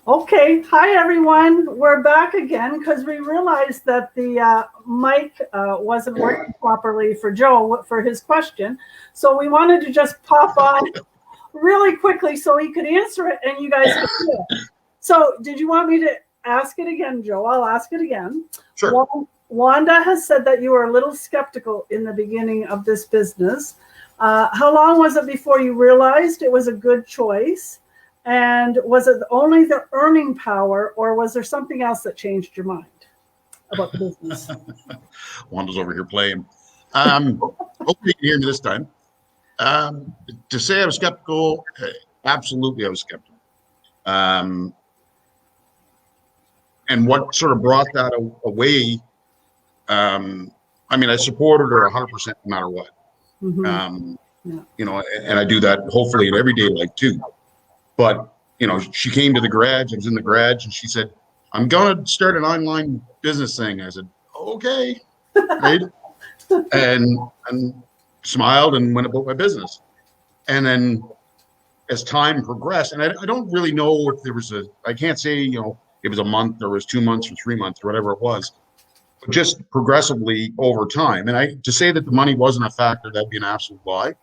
Okay, hi everyone. We're back again because we realized that the mic wasn't working properly for Joe for his question. So we wanted to just pop on really quickly so he could answer it and you guys could hear it. So did you want me to ask it again, Joe? I'll ask it again. Sure. Wanda has said that you were a little skeptical in the beginning of this business. How long was it before you realized it was a good choice? And was it only the earning power, or was there something else that changed your mind about the business? Wanda's over here playing. Hopefully you can hear me this time. To say I was skeptical, absolutely I was skeptical. And what sort of brought that away, I supported her 100% no matter what. Mm-hmm. And I do that hopefully in everyday life too. But, she came to the garage, I was in the garage, and she said, I'm going to start an online business thing. I said, okay, right? and smiled and went about my business. And then as time progressed, and I don't really know if there was I can't say, it was a month, or it was 2 months or 3 months or whatever it was, but just progressively over time. And to say that the money wasn't a factor, that'd be an absolute lie.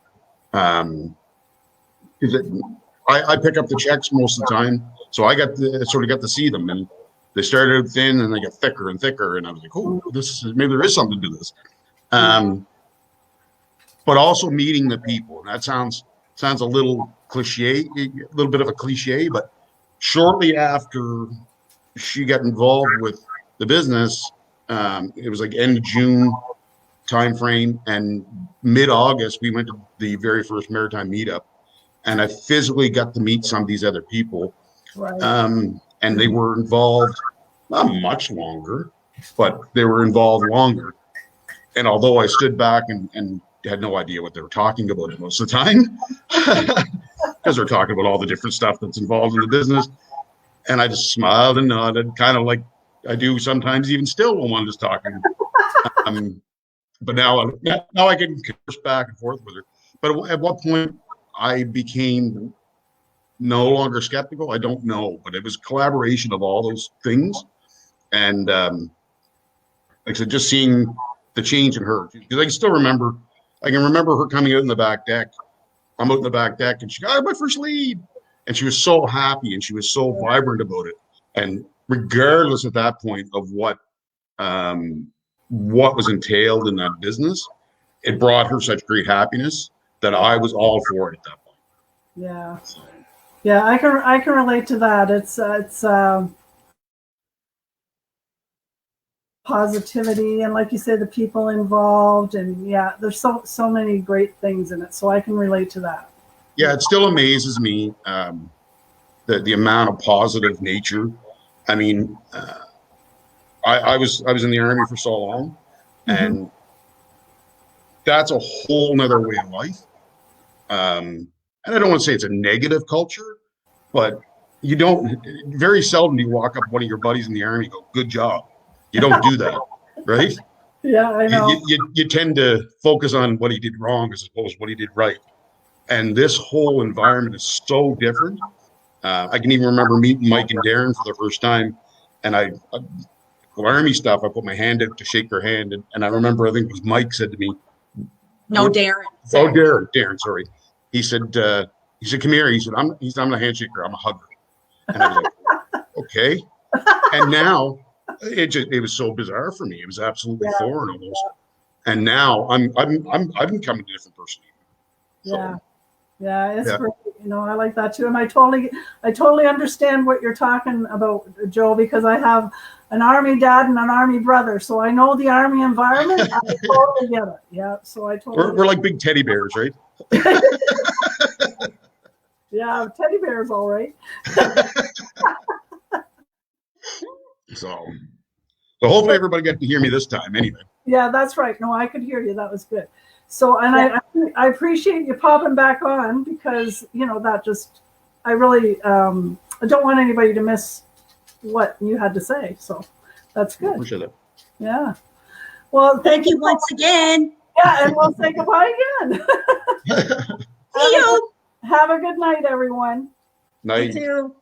I pick up the checks most of the time, so I sort of got to see them, and they started out thin and they got thicker and thicker, and I was like, oh, maybe there is something to this. But also meeting the people, and that sounds a little cliche, a little bit of a cliche, but shortly after she got involved with the business, it was like end of June timeframe, and mid-August we went to the very first maritime meetup. And I physically got to meet some of these other people. Right. And they were involved, not much longer, but they were involved longer. And although I stood back and had no idea what they were talking about most of the time, because they're talking about all the different stuff that's involved in the business. And I just smiled and nodded, kind of like I do sometimes even still when one is talking. But now I can converse back and forth with her. But at what point I became no longer skeptical, I don't know, but it was a collaboration of all those things. And like I said, just seeing the change in her, because I can remember her coming out in the back deck. I'm out in the back deck and she got my first lead, and she was so happy and she was so vibrant about it. And regardless at that point of what was entailed in that business, it brought her such great happiness that I was all for it at that point. Yeah, I can relate to that. It's positivity, and like you say, the people involved, and there's so many great things in it. So I can relate to that. Yeah, it still amazes me the amount of positive nature. I mean, I was in the Army for so long, and that's a whole nother way of life. And I don't want to say it's a negative culture, but very seldom do you walk up to one of your buddies in the Army and go, good job. You don't do that, right? Yeah, I know. You tend to focus on what he did wrong as opposed to what he did right. And this whole environment is so different. I can even remember meeting Mike and Darren for the first time, and Army stuff, I put my hand out to shake their hand, and I remember, I think it was Mike said to me, no, Darren. Sorry. Oh, Darren, sorry. He said, come here. He said, I'm not a handshaker, I'm a hugger. And I was like, okay. And now it was so bizarre for me. It was absolutely foreign almost. And now I'm becoming a different person. So, it's great. I like that too. And I totally understand what you're talking about, Joe, because I have an Army dad and an Army brother, so I know the Army environment. I totally get it. Yeah, so I totally. We're like big teddy bears, right? Yeah, teddy bears, all right. So hopefully everybody got to hear me this time, anyway. Yeah, that's right. No, I could hear you. That was good. So, and I appreciate you popping back on, because that just, I really I don't want anybody to miss what you had to say. So that's good. I appreciate it. Yeah. Well, thank you once again. Yeah, and we'll say goodbye again. See you. Have a good night, everyone. Night. You too.